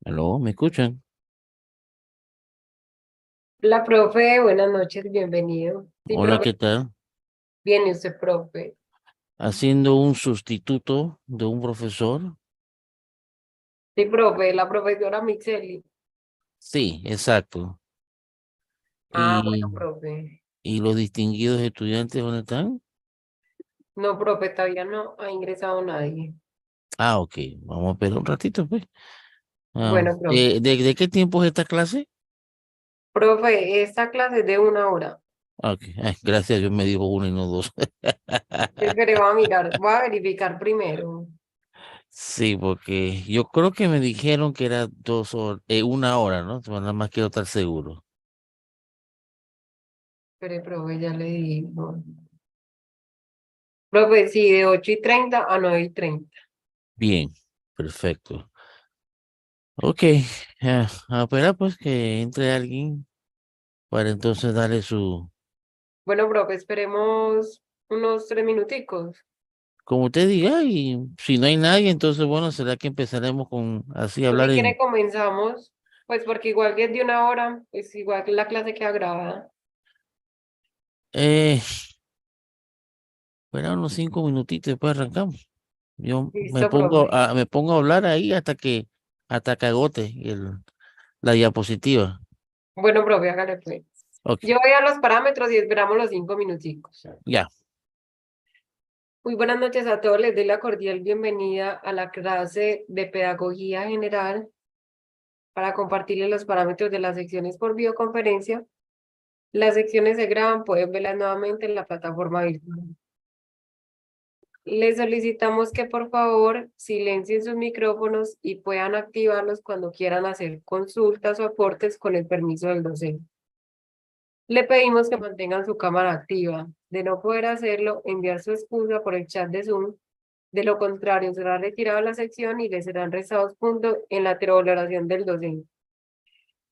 ¿Aló? ¿Me escuchan? La profe, buenas noches, bienvenido. Sí, Hola, profe, ¿qué tal? viene usted, profe. Haciendo un sustituto de un profesor. Sí, profe, la profesora Mixeli. Sí, exacto. Ah, bueno, ¿Y, profe. y los distinguidos estudiantes dónde están? No, profe, todavía no ha ingresado nadie. Ah, ok. Vamos a esperar un ratito, pues. Bueno, profe. ¿De qué tiempo es esta clase? Profe, esta clase es de 1 hora. Ah, ok. Ay, gracias a Dios me dijo uno y no dos. Espere, voy a mirar, voy a verificar primero. Sí, porque yo creo que me dijeron que era 2 horas, 1 hora, ¿no? Pero nada más quiero estar seguro. Espere, profe, ya le digo. Profe, sí, de 8:30 a 9:30. Bien, perfecto. Ok, a esperar pues que entre alguien para entonces darle su, Bueno, profe, esperemos unos 3 minuticos. como usted diga, y si no hay nadie, entonces bueno, será que empezaremos con así O hablar si quiere en, comenzamos, pues porque igual que es de 1 hora, pues igual que la clase queda grabada. eh, bueno, unos 5 minutitos y después arrancamos. Yo Listo, profe. me pongo a hablar ahí hasta que agote la diapositiva. Bueno, profe, hágale pues. Ok, Yo voy a los parámetros y esperamos los 5 minuticos. ya, Muy buenas noches a todos. Les doy la cordial bienvenida a la clase de Pedagogía General para compartirles los parámetros de las secciones por videoconferencia. Las secciones se graban, pueden verlas nuevamente en la plataforma virtual. Les solicitamos que por favor silencien sus micrófonos y puedan activarlos cuando quieran hacer consultas o aportes con el permiso del docente. Le pedimos que mantengan su cámara activa. De no poder hacerlo, enviar su excusa por el chat de Zoom. De lo contrario, será retirada la sección y le serán restados puntos en la valoración del docente.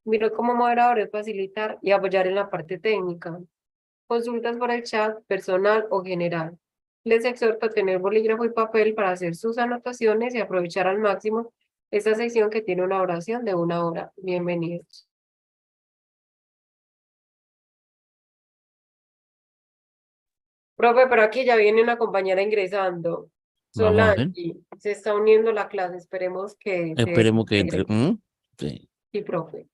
Miro como moderador es facilitar y apoyar en la parte técnica. Consultas por el chat, personal o general. Les exhorto a tener bolígrafo y papel para hacer sus anotaciones y aprovechar al máximo esta sección que tiene una oración de 1 hora. Bienvenidos. Profe, pero aquí ya viene una compañera ingresando. vamos a ver. Solange, se está uniendo la clase. Esperemos que se Esperemos que entre. integre. ¿Mm? Sí. Sí, profe.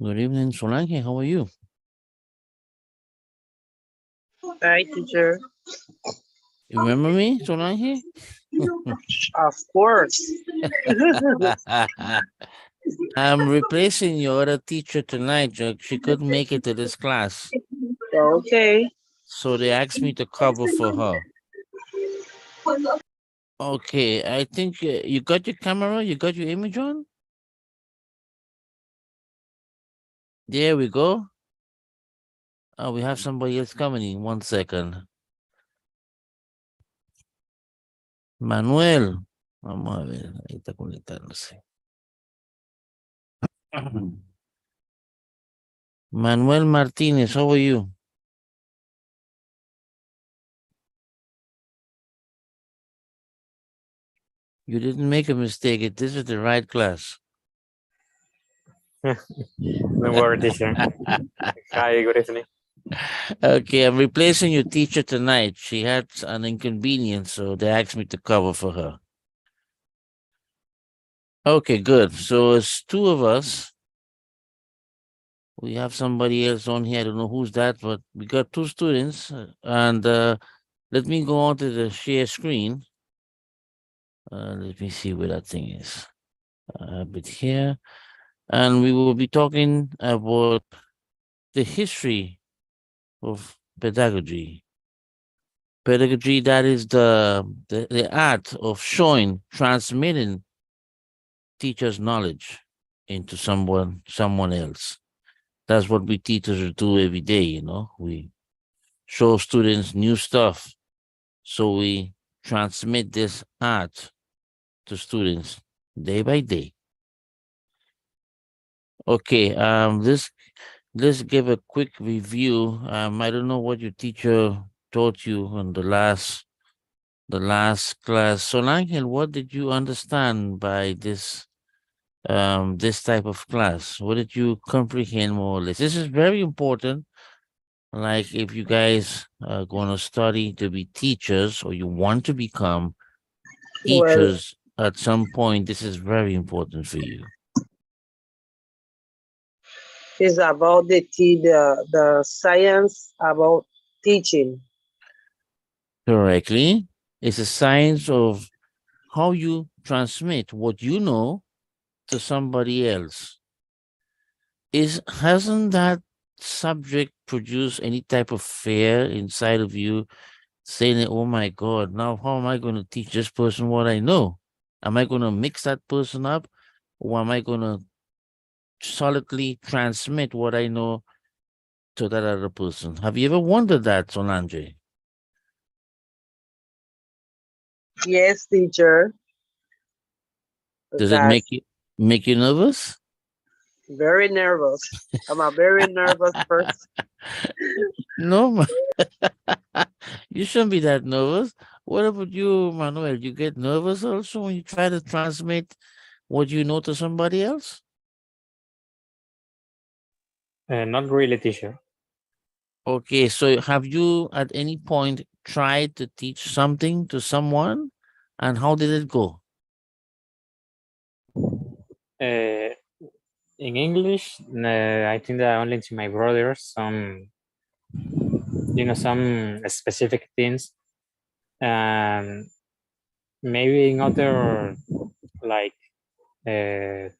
Good evening, Solange. How are you? Hi, teacher. You remember me, Solange? Of course. I'm replacing your other teacher tonight. She couldn't make it to this class. Okay. So they asked me to cover for her. Okay, I think you got your camera, you got your image on? There we go. Oh, we have somebody else coming in. 1 second. Manuel. Vamos a ver, ahí está conectándose. Manuel Martínez, how are you? You didn't make a mistake. This is the right class. Don't worry, teacher. Hi, good evening. Okay, I'm replacing your teacher tonight. She had an inconvenience, so they asked me to cover for her. Okay, good. So it's two of us. We have somebody else on here. I don't know who's that, but we got two students. And let me go on to the share screen. Let me see where that thing is. A bit here. And we will be talking about the history of pedagogy. Pedagogy, that is the art of showing, transmitting teachers' knowledge into someone else. That's what we teachers do every day, you know. We show students new stuff. So we transmit this art to students day by day. Okay, let's give a quick review. I don't know what your teacher taught you on the last class. So Angel, what did you understand by this type of class? What did you comprehend more or less? This is very important. Like if you guys are going to study to be teachers or you want to become Well, teachers at some point, this is very important for you. it's about the science about teaching. Correctly. It's a science of how you transmit what you know to somebody else. Hasn't that subject produced any type of fear inside of you, saying, oh my God, now how am I going to teach this person what I know? Am I going to mix that person up? Or am I going to solidly transmit what I know to that other person? Have you ever wondered that, Solange? Yes, teacher. Does it That's make you nervous? very nervous. I'm a very nervous person. No, you shouldn't be that nervous. What about you, Manuel? You get nervous also when you try to transmit what you know to somebody else? Not really, teacher. Okay, so have you at any point tried to teach something to someone, and how did it go? In English, I think that only to my brothers some specific things. Maybe in other like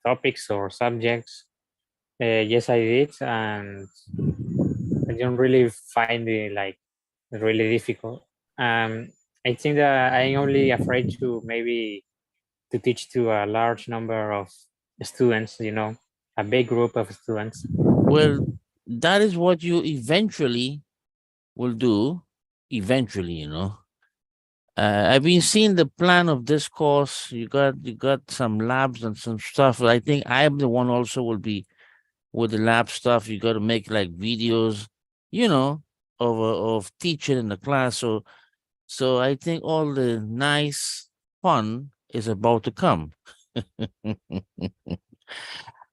topics or subjects, yes, I did, and I don't really find it like really difficult. I think that I'm only afraid to maybe to teach to a large number of students, a big group of students. Well, that is what you eventually will do. Eventually, you know. I've been seeing the plan of this course. You got some labs and some stuff. I think I'm the one also will be with the lab stuff. You got to make like videos, you know, of teaching in the class. So I think all the nice fun is about to come.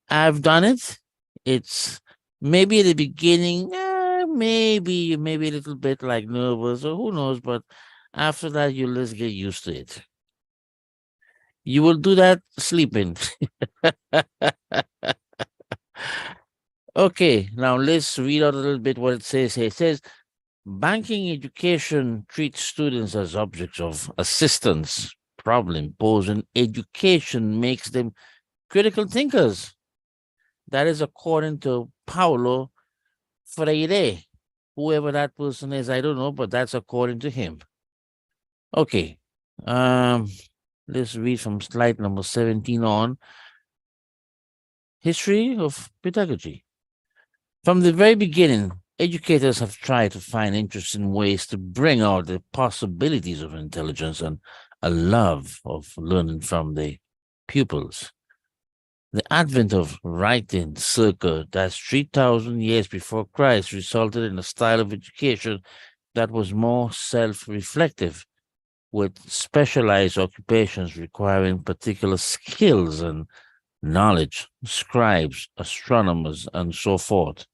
I've done it. It's maybe at the beginning, maybe a little bit like nervous or who knows, but after that, you'll just get used to it. You will do that sleeping. Okay, now let's read out a little bit what it says here. It says, banking education treats students as objects of assistance, problem posing. Education makes them critical thinkers. That is according to Paulo Freire. Whoever that person is, I don't know, but that's according to him. Okay. Let's read from slide number 17 on. History of pedagogy. From the very beginning, educators have tried to find interesting ways to bring out the possibilities of intelligence and a love of learning from the pupils. The advent of writing circa that's 3,000 years before Christ resulted in a style of education that was more self-reflective, with specialized occupations requiring particular skills and knowledge, scribes, astronomers, and so forth.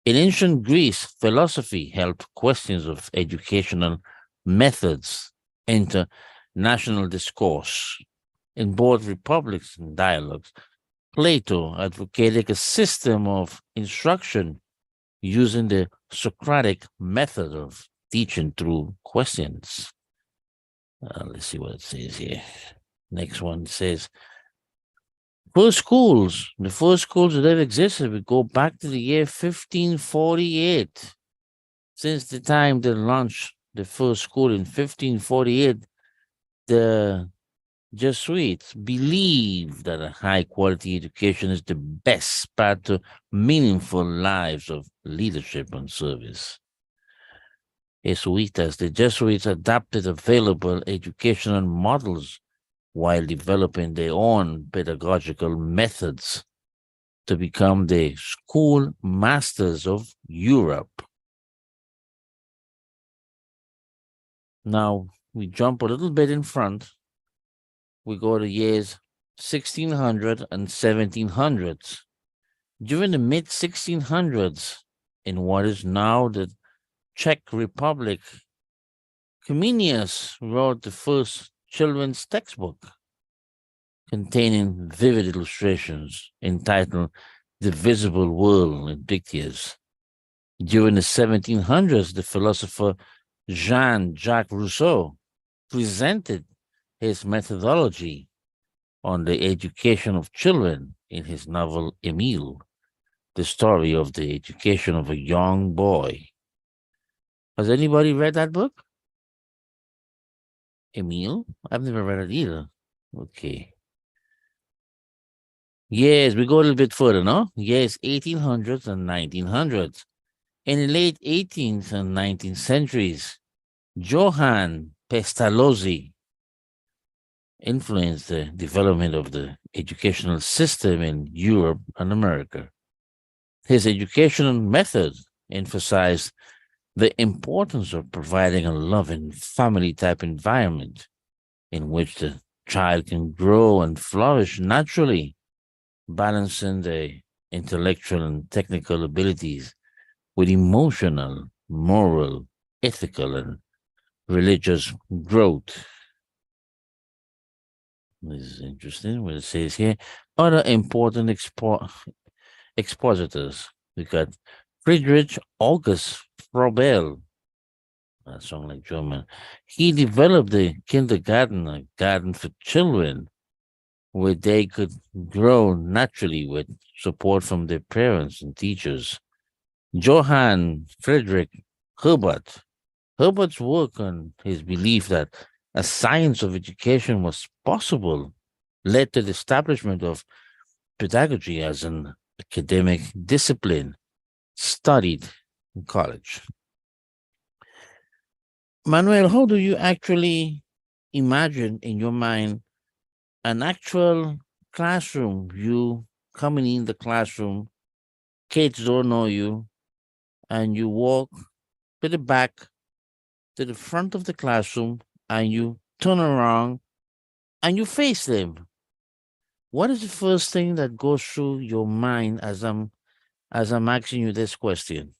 In ancient Greece, philosophy helped questions of educational methods enter national discourse. In both republics and dialogues, Plato advocated a system of instruction using the Socratic method of teaching through questions. Let's see what it says here. Next one says, the first schools that ever existed, we go back to the year 1548. Since the time they launched the first school in 1548, the Jesuits believe that a high-quality education is the best path to meaningful lives of leadership and service. The Jesuits adapted available educational models while developing their own pedagogical methods to become the school masters of Europe. Now, we jump a little bit in front. We go to years 1600 and 1700s. During the mid-1600s, in what is now the Czech Republic, Comenius wrote the first children's textbook containing vivid illustrations entitled The Visible World in Pictures. During the 1700s, the philosopher Jean-Jacques Rousseau presented his methodology on the education of children in his novel Emile, the story of the education of a young boy. Has anybody read that book? Emile? I've never read it either. Okay. Yes, we go a little bit further, no? Yes, 1800s and 1900s. In the late 18th and 19th centuries, Johann Pestalozzi influenced the development of the educational system in Europe and America. His educational method emphasized the importance of providing a loving family-type environment in which the child can grow and flourish naturally, balancing the intellectual and technical abilities with emotional, moral, ethical, and religious growth. This is interesting what it says here. Other important expositors. We got Friedrich August Froebel. That sounds like German. He developed the kindergarten, a garden for children, where they could grow naturally with support from their parents and teachers. Johann Friedrich Herbert. Herbert's work on his belief that a science of education was possible led to the establishment of pedagogy as an academic discipline studied in college. Manuel, how do you actually imagine in your mind an actual classroom, you coming in the classroom, kids don't know you, and you walk to the back, to the front of the classroom, and you turn around and you face them? What is the first thing that goes through your mind as I'm asking you this question?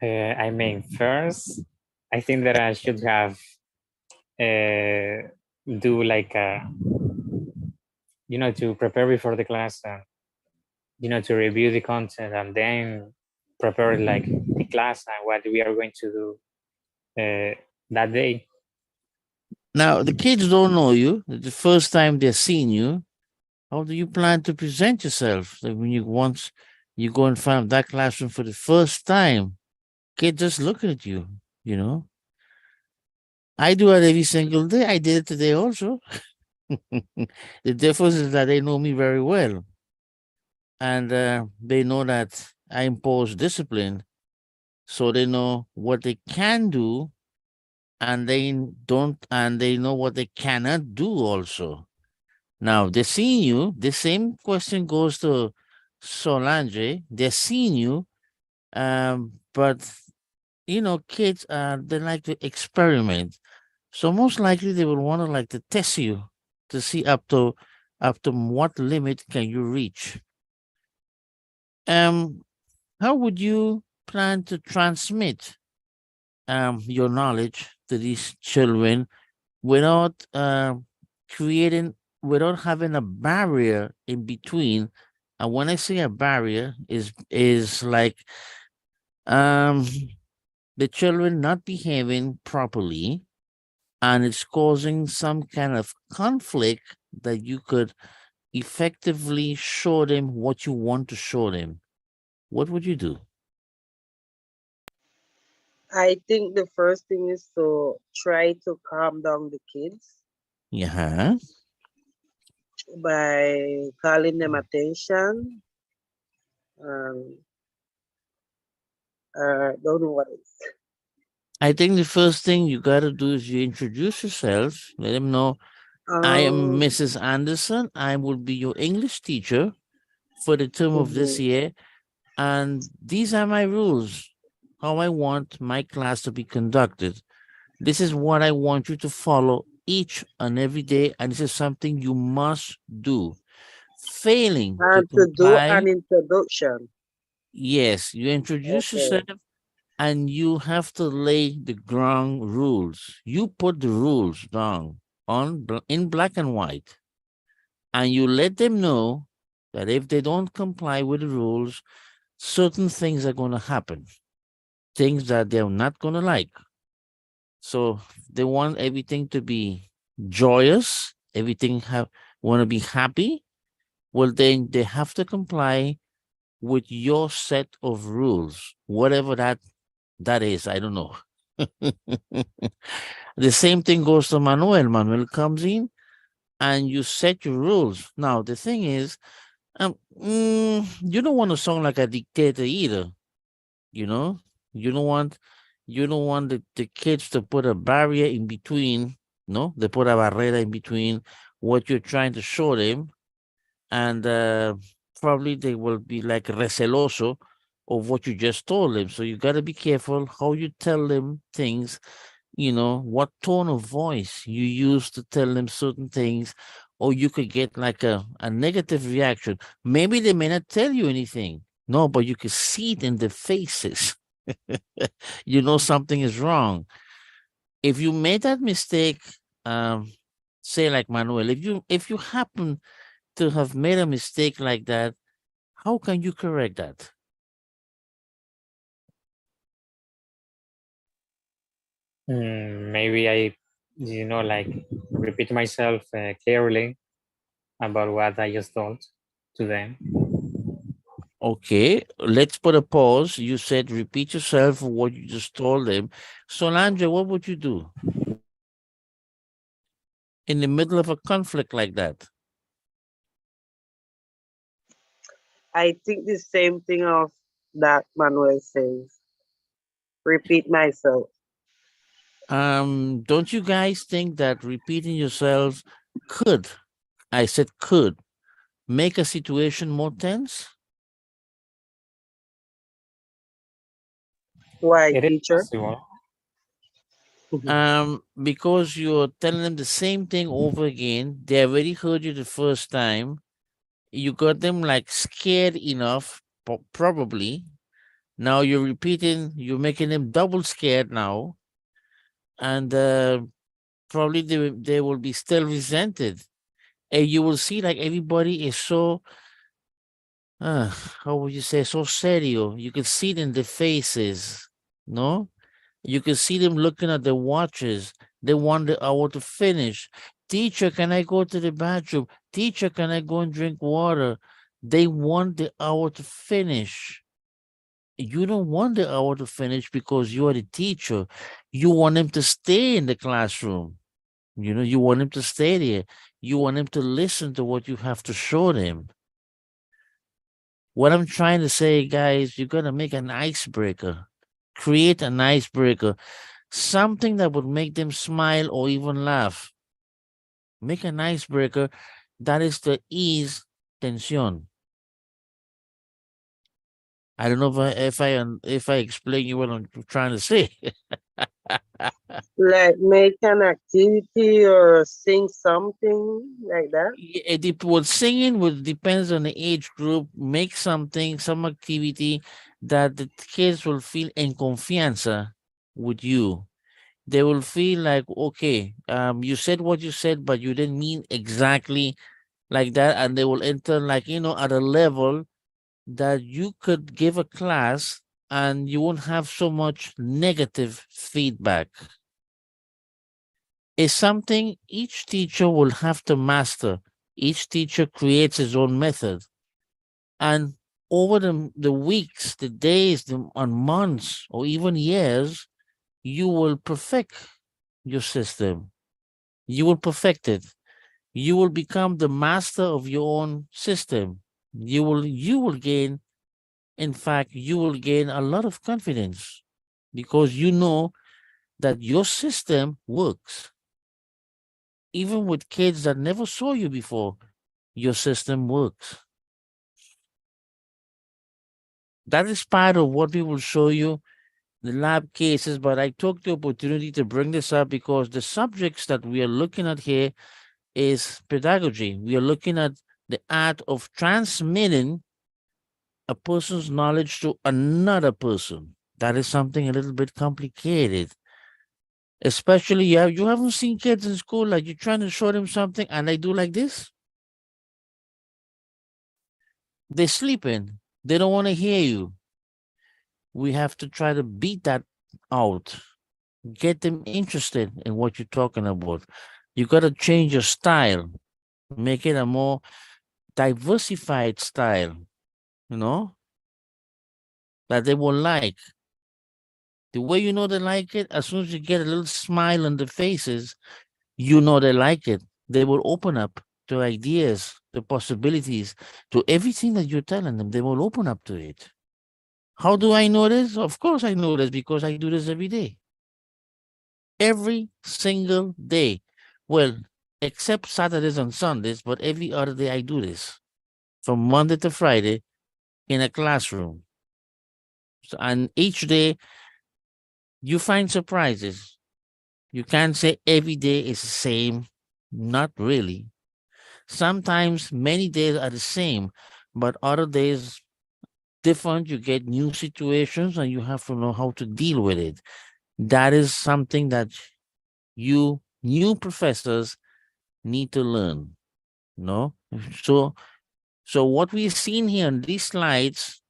I mean, first, I think that I should have do like a, to prepare before the class and, to review the content and then prepare like the class and what we are going to do that day. Now, the kids don't know you. The first time they're seeing you, how do you plan to present yourself? Like when you go in front of that classroom for the first time, kids just looking at you, you know? I do it every single day. I did it today also. The difference is that they know me very well. And they know that I impose discipline. So they know what they can do, and they know what they cannot do also. Now, they're seeing you. The same question goes to Solange. They're seeing you, but you know, kids, they like to experiment. So most likely they will want to like to test you to see up to what limit can you reach. Um, how would you plan to transmit your knowledge to these children without creating, without having a barrier in between? And when I say a barrier, is like um the children not behaving properly, and it's causing some kind of conflict that you could effectively show them what you want to show them. What would you do? I think the first thing is to try to calm down the kids Yeah. by calling them attention. Um, don't know what else. I think the first thing you got to do is you introduce yourself, let them know, I am Um, Mrs. Anderson. I will be your English teacher for the term of this mhm. year. And these are my rules, how I want my class to be conducted. This is what I want you to follow each and every day. And this is something you must do. Failing to And to do an comply, introduction. yes, you introduce Okay. yourself and you have to lay the ground rules. You put the rules down in black and white, and you let them know that if they don't comply with the rules, certain things are going to happen, things that they're not going to like. So they want everything to be joyous, everything have want to be happy. Well, then they have to comply with your set of rules, whatever that is. I don't know. The same thing goes to Manuel. Manuel comes in and you set your rules. Now the thing is, you don't want to sound like a dictator either. You know, you don't want the kids to put a barrier in between. No, they put a barrera in between what you're trying to show them, and probably they will be like receloso of what you just told them. So you got to be careful how you tell them things, you know, what tone of voice you use to tell them certain things, or you could get like a negative reaction. Maybe they may not tell you anything. No, but you can see it in their faces. You know something is wrong. If you made that mistake, um, say like Manuel, if you happen to have made a mistake like that, how can you correct that? Maybe I, like repeat myself clearly about what I just told to them. Okay, let's put a pause. You said repeat yourself what you just told them. Solange, what would you do in the middle of a conflict like that? I think the same thing of that Manuel says. Repeat myself. Don't you guys think that repeating yourselves could, I said could, make a situation more tense? Why, It is teacher? possible. Because you're telling them the same thing over again. They already heard you the first time. You got them like scared enough, probably. Now you're repeating, you're making them double scared now. And probably they will be still resented. And you will see like everybody is so, uh, how would you say, so serio. You can see it in their faces, no? You can see them looking at their watches. They want the hour to finish. Teacher, can I go to the bathroom? Teacher, can I go and drink water? They want the hour to finish. You don't want the hour to finish because you are the teacher. You want them to stay in the classroom. You know, you want them to stay there. You want them to listen to what you have to show them. What I'm trying to say, guys, you're going to make an icebreaker. Create an icebreaker, something that would make them smile or even laugh. Make an icebreaker that is to ease tension. I don't know if I explain you what I'm trying to say. Like make an activity or sing something like that. Well, singing depends on the age group. Make something, some activity that the kids will feel in confianza with you. They will feel like, okay, you said what you said, but you didn't mean exactly like that, and they will enter like at a level that you could give a class and you won't have so much negative feedback. It's something each teacher will have to master. Each teacher creates his own method. And over the weeks, the days, and months, or even years, you will perfect your system. You will perfect it. You will become the master of your own system. You will gain, in fact, you will gain a lot of confidence because you know that your system works. Even with kids that never saw you before, your system works. That is part of what we will show you, the lab cases, but I took the opportunity to bring this up because the subjects that we are looking at here is pedagogy. We are looking at the art of transmitting a person's knowledge to another person. That is something a little bit complicated. Especially you haven't seen kids in school like you're trying to show them something and they do like this. They're sleeping. They don't want to hear you. We have to try to beat that out. Get them interested in what you're talking about. You got to change your style, make it a more diversified style, that they will like. The way you know they like it, as soon as you get a little smile on their faces, you know they like it. They will open up to ideas, to possibilities, to everything that you're telling them. They will open up to it. How do I know this? Of course I know this because I do this every day. Every single day. Well, except Saturdays and Sundays, but every other day I do this from Monday to Friday in a classroom. And each day you find surprises. You can't say every day is the same. Not really. Sometimes many days are the same, but other days different. You get new situations and you have to know how to deal with it. That is something that you new professors need to learn. No? So what we've seen here on these slides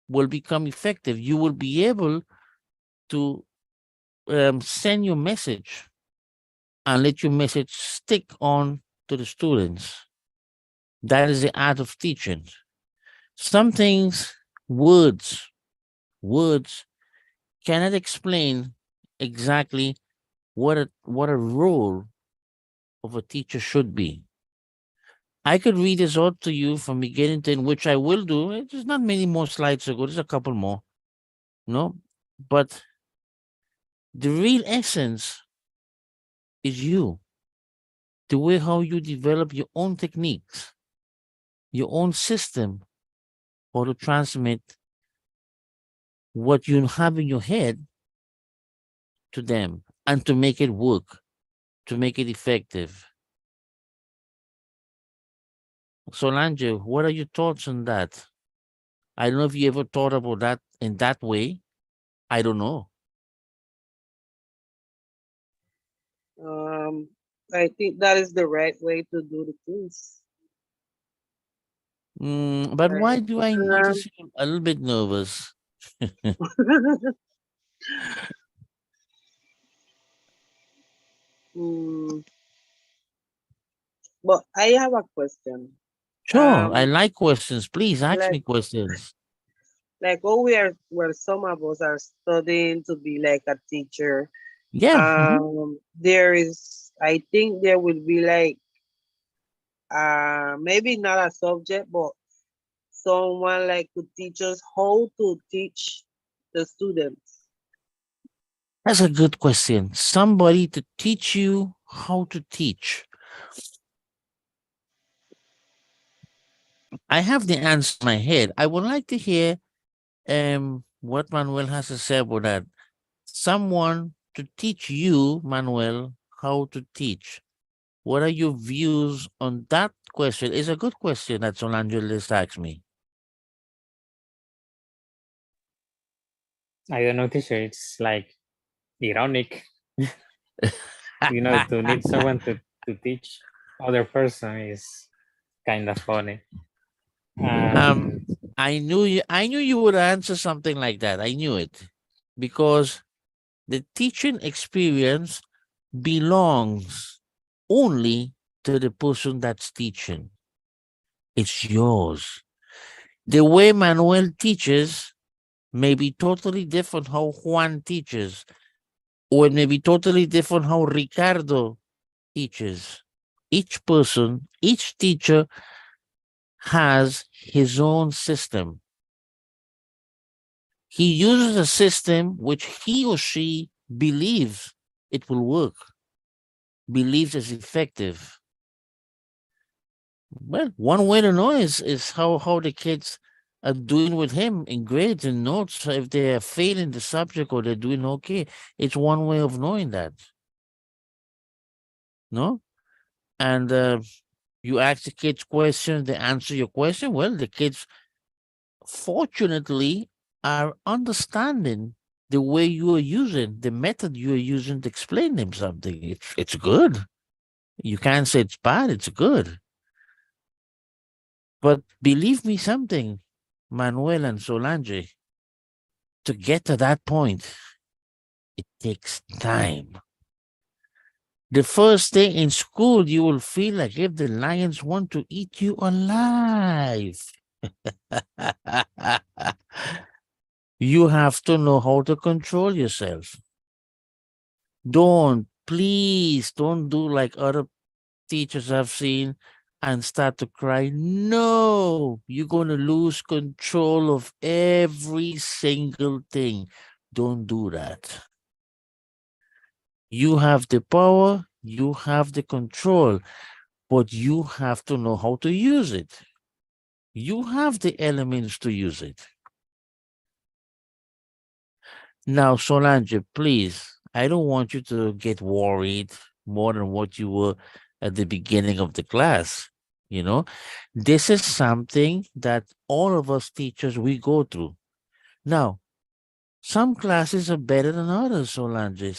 will become effective. You will be able to send your message and let your message stick on to the students. That is the art of teaching. Some things, words cannot explain exactly what a role of a teacher should be. I could read this out to you from beginning to end, which I will do. There's not many more slides to go. There's a couple more, no? But the real essence is you. The way how you develop your own techniques, your own system, or to transmit what you have in your head to them and to make it work, to make it effective. Solange, what are your thoughts on that? I don't know if you ever thought about that in that way. I don't know. Um, I think that is the right way to do the things. But why Right. do I notice you a little bit nervous? Mm, but I have a question. Sure, I Um, like questions. Please ask like me questions. where some of us are studying to be like a teacher. Yeah. There is, I think there will be like, maybe not a subject, but someone like to teach us how to teach the students. That's a good question. Somebody to teach you how to teach. I have the answer in my head. I would like to hear what Manuel has to say about that. Someone to teach you, Manuel, how to teach. What are your views on that question? It's a good question that Solange just asked me. I don't know, teacher. It's like ironic, to need someone to teach other person is kind of funny. And I knew you would answer something like that. I knew it. Because the teaching experience belongs only to the person that's teaching. It's yours. The way Manuel teaches may be totally different how Juan teaches, or it may be totally different how Ricardo teaches. Each person, each teacher has his own system. He uses a system which he or she believes it will work, believes it's effective. Well, one way to know is how the kids are doing with him in grades and notes. If they are failing the subject or they're doing okay, it's one way of knowing that. No? And you ask the kids questions, they answer your question. Well, the kids, fortunately, are understanding the way you are using, the method you are using to explain them something. It's good. You can't say it's bad, it's good. But believe me something, Manuel and Solange, to get to that point, it takes time. The first day in school, you will feel like if the lions want to eat you alive. You have to know how to control yourself. Please don't do like other teachers I've seen and start to cry. No, you're going to lose control of every single thing. Don't do that. You have the power, you have the control, but you have to know how to use it. You have the elements to use it. Now, Solange, please, I don't want you to get worried more than what you were at the beginning of the class. This is something that all of us teachers, we go through. Now, some classes are better than others, Solange.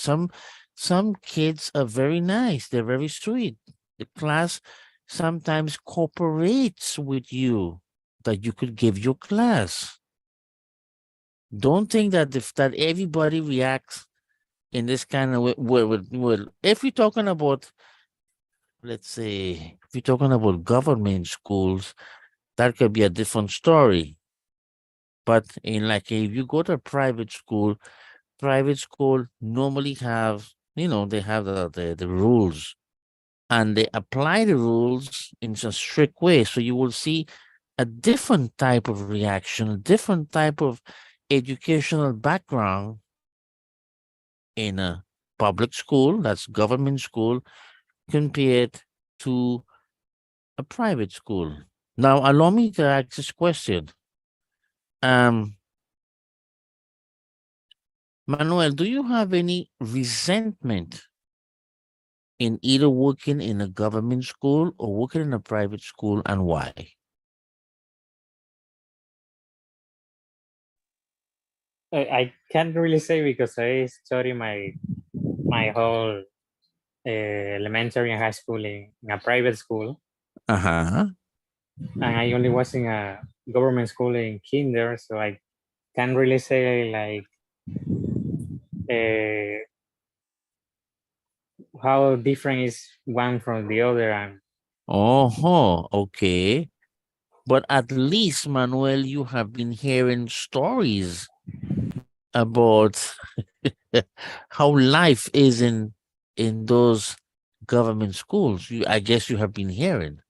Some kids are very nice. They're very sweet. The class sometimes cooperates with you that you could give your class. Don't think that that everybody reacts in this kind of way. Well, if you're talking about, let's say, if you're talking about government schools, that could be a different story. But if you go to a private school normally have, they have the rules, and they apply the rules in a strict way. So you will see a different type of reaction, a different type of educational background in a public school, that's government school, compared to a private school. Now, allow me to ask this question. Manuel, do you have any resentment in either working in a government school or working in a private school, and why? I can't really say because I study my whole elementary and high school in a private school, Uh-huh. and I only was in a government school in kinder, so I can't really say like how different is one from the other. And Oh, okay. But at least, Manuel, you have been hearing stories about how life is in those government schools. I guess you have been hearing.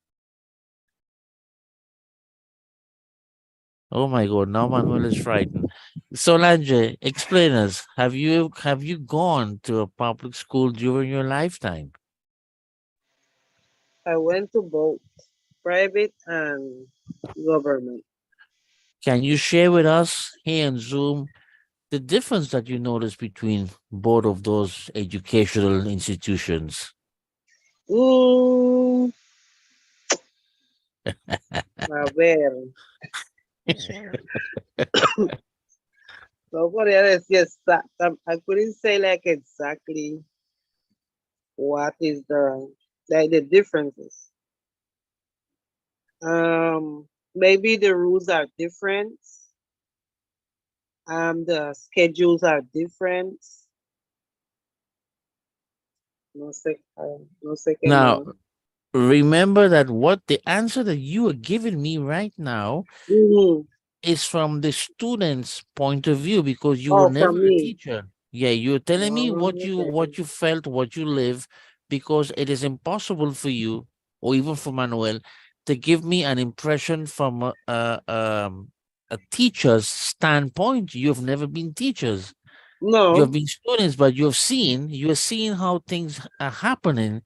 Oh my God! Now Manuel is frightened. Solange, explain us. Have you gone to a public school during your lifetime? I went to both private and government. Can you share with us here on Zoom the difference that you notice between both of those educational institutions? Mm, a ver, no podría decir I couldn't say like exactly what is the differences. Maybe the rules are different. The schedules are different. No sé, no sé qué Now, más. remember that what the answer that you are giving me right now Mhm. is from the student's point of view because you were Oh, for never a me. teacher. Yeah, you're telling me Oh, what okay. you felt, what you live, because it is impossible for you or even for Manuel to give me an impression from a teacher's standpoint. You have never been teachers. You have No, been students, but you have seen how things are happening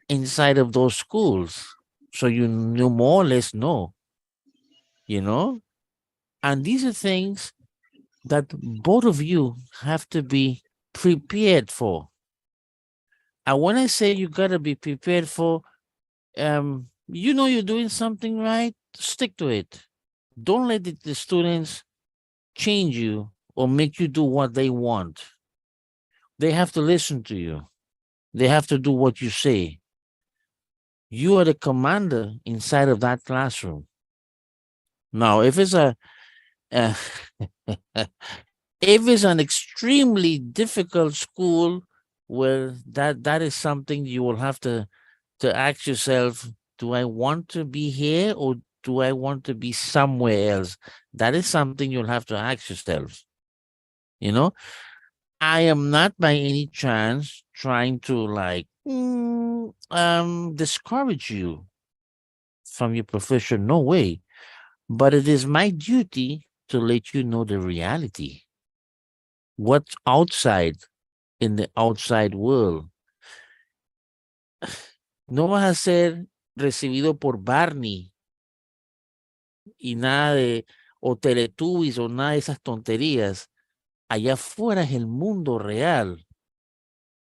inside of those schools. So you more or less know, you know? And these are things that both of you have to be prepared for. And when I say you gotta be prepared for, you know you're doing something right, stick to it. Don't let the students change you or make you do what they want. They have to listen to you. They have to do what you say. You are the commander inside of that classroom. Now, uh, if it's an extremely difficult school, well, that is something you will have to ask yourself: do I want to be here or do I want to be somewhere else? That is something you'll have to ask yourself. You know, I am not by any chance trying to discourage you from your profession. No way. But it is my duty to let you know the reality. What's outside in the outside world. No vas a ser recibido por Barney y nada de o Teletubbies o nada de esas tonterías. Allá afuera es el mundo real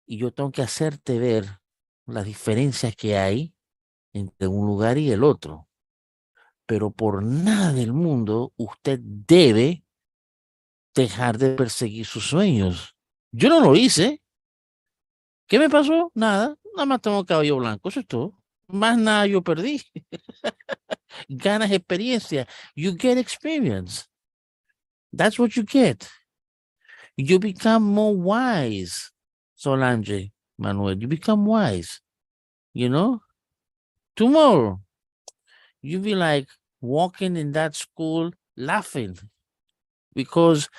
y yo tengo que hacerte ver las diferencias que hay entre un lugar y el otro. Pero por nada del mundo usted debe dejar de perseguir sus sueños. Yo no lo hice. ¿Qué me pasó? Nada. Nada más tengo cabello blanco. Eso es todo. Más nada yo perdí. Ganas experiencia. You get experience. That's what you get. You become more wise, Solange, Manuel. You become wise. You know? Tomorrow, you be like walking in that school laughing because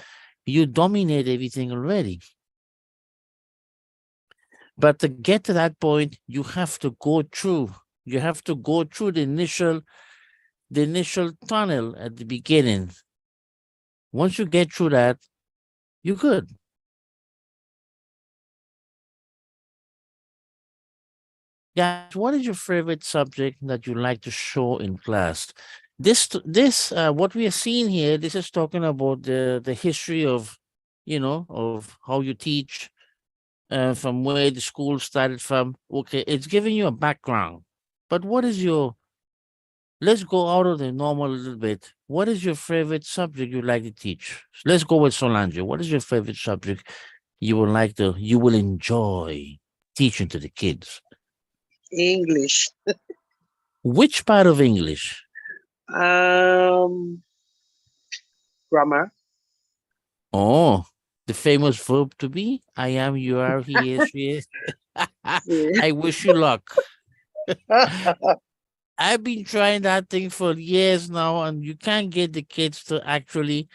you dominate everything already. But to get to that point, you have to go through. You have to go through the initial tunnel at the beginning. Once you get through that, you're good. Guys, what is your favorite subject that you like to show in class? What we are seeing here, this is talking about the history of, of how you teach, from where the school started from. Okay, it's giving you a background. But let's go out of the normal a little bit. What is your favorite subject you like to teach? Let's go with Solange. What is your favorite subject you will enjoy teaching to the kids? English. Which part of English? Grammar. Oh, the famous verb to be. I am, you are, he is, she is. I wish you luck. I've been trying that thing for years now, and you can't get the kids to actually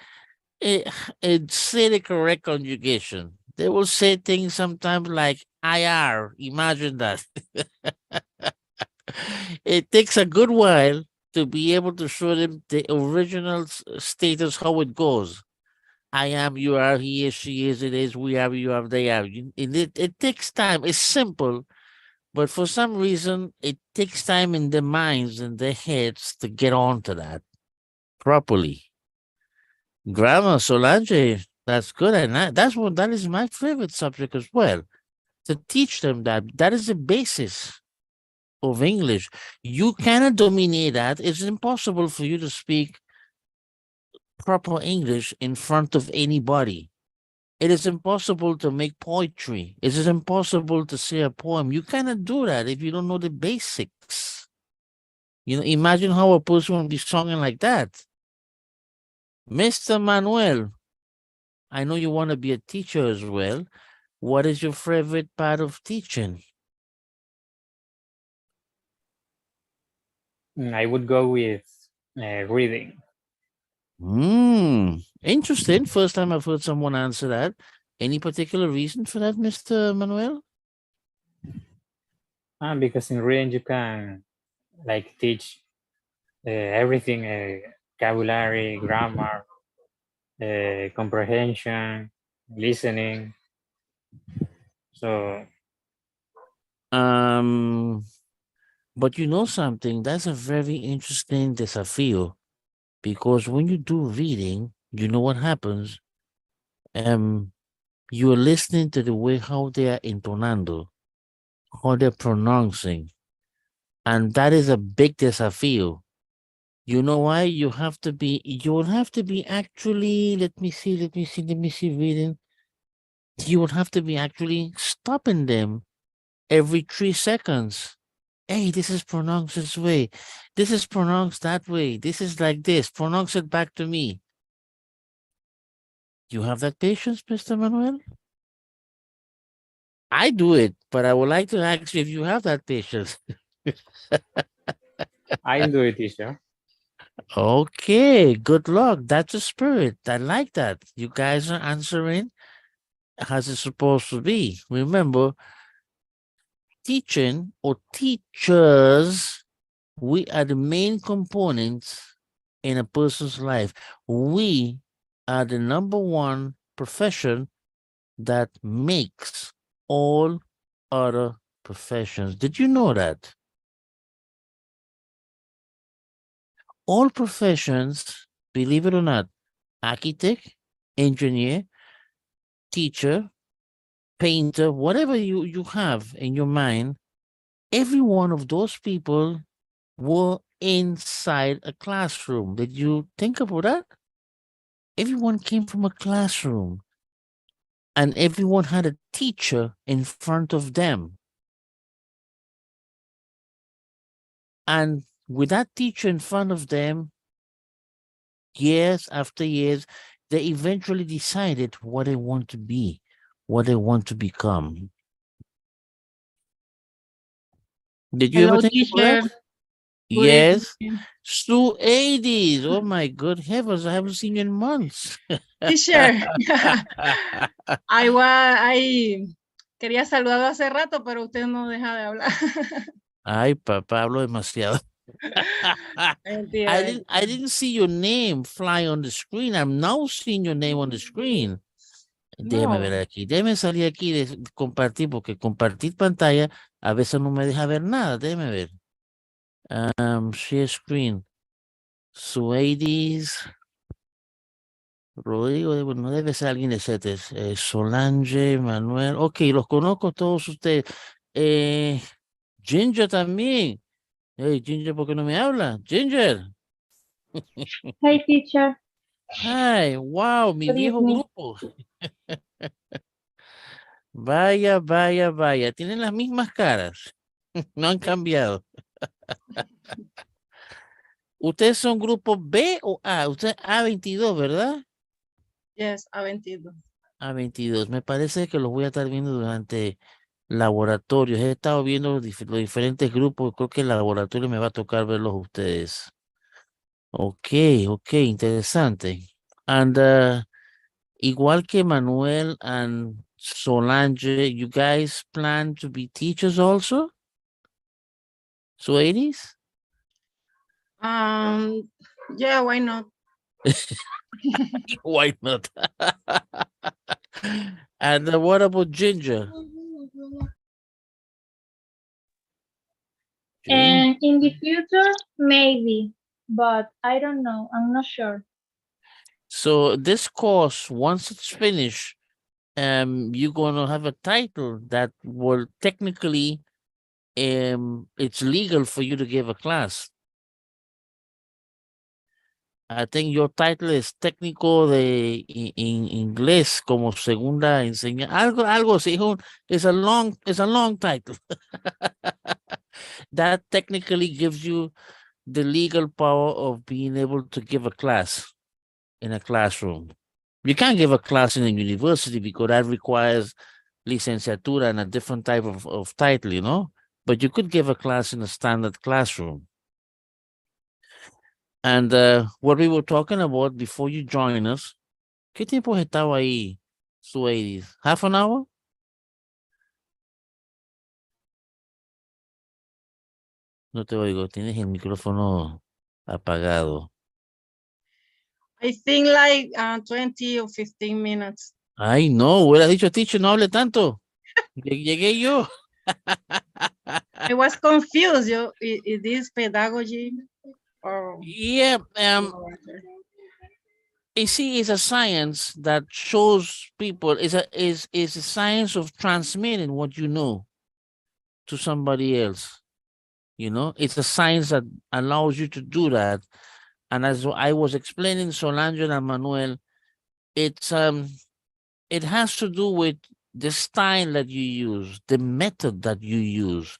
say the correct conjugation. They will say things sometimes like IR. Imagine that. It takes a good while to be able to show them the original status, how it goes. I am, you are, he is, she is, it is, we are, you are, they are. It takes time. It's simple, but for some reason, it takes time in their minds and their heads to get onto that properly. Grammar, Solange, that's good. And that is my favorite subject as well. To teach them that is the basis of English. You cannot dominate that. It's impossible for you to speak proper English in front of anybody. It is impossible to make poetry. It is impossible to say a poem. You cannot do that if you don't know the basics. You know, imagine how a person will be singing like that. Mr. Manuel, I know you want to be a teacher as well. What is your favorite part of teaching? I would go with reading. Interesting. First time I've heard someone answer that. Any particular reason for that, Mr. Manuel? Because in reading you can like teach everything, vocabulary, grammar, comprehension, listening. So But you know something, that's a very interesting desafío, because when you do reading, you know what happens? You're listening to the way how they are intonando, how they're pronouncing, and that is a big desafío. You know why? You will have to be actually, let me see reading. You would have to be actually stopping them every 3 seconds. Hey, this is pronounced this way. This is pronounced that way. This is like this. Pronounce it back to me. You have that patience, Mr. Manuel? I do it, but I would like to ask you if you have that patience. I do it, teacher. Okay, good luck. That's the spirit. I like that. You guys are answering as it's supposed to be. Remember, teaching or teachers, we are the main components in a person's life. We are the number one profession that makes all other professions. Did you know that? All professions, believe it or not, architect, engineer, teacher, painter, whatever you have in your mind, every one of those people were inside a classroom. Did you think about that? Everyone came from a classroom and everyone had a teacher in front of them. And with that teacher in front of them, years after years, they eventually decided what they want to be, what they want to become. Did you Hello, ever think about that? teacher. Good Yes. evening. Stu 80s. Oh my good heavens, I haven't seen you in months. Teacher, I quería saludar hace rato, pero usted no deja de hablar. Ay, papá, hablo demasiado. Mentira. I didn't see your name fly on the screen. I'm now seeing your name on the screen. Déjeme No. ver aquí. Déjeme salir aquí de compartir, porque compartir pantalla a veces no me deja ver nada. Déjeme ver. Share screen. Sueidis. Rodrigo, no debe ser alguien de CETES. Solange, Manuel. Ok, los conozco todos ustedes. Ginger también. Hey, Ginger, ¿por qué no me habla? Ginger. Hi, teacher. Ay, wow, mi Good viejo evening. grupo. Vaya, vaya, vaya. Tienen las mismas caras. No han cambiado. ¿Ustedes son grupo B o A? Usted A22, ¿verdad? Yes, A-22. A22. Me parece que los voy a estar viendo durante laboratorios. He estado viendo los diferentes grupos. Creo que el laboratorio me va a tocar verlos a ustedes. Ok, ok, interesante. And igual que Manuel and Solange, you guys plan to be teachers also? Sweeties? Yeah, why not? Why not? And what about Ginger? And in the future, maybe, but I don't know. I'm not sure. So this course, once it's finished, you're going to have a title that will technically, it's legal for you to give a class. I think your title is técnico de inglés como segunda enseñanza. Algo así. It's a long title. That technically gives you the legal power of being able to give a class in a classroom. You can't give a class in a university because that requires licenciatura and a different type of title, you know? But you could give a class in a standard classroom. And what we were talking about before you join us, ¿qué tiempo has estado ahí, Sueidis? ¿Half an hour? No te oigo, tienes el micrófono apagado. I think like 20 or 15 minutes. Ay, no, hubiera dicho, teacher, no hable tanto. Llegué yo. I was confused. Is this pedagogy or Yeah, you see, it's a science that shows people, is a science of transmitting what you know to somebody else. You know, it's a science that allows you to do that. And as I was explaining, Solange and Manuel, it has to do with the style that you use, the method that you use.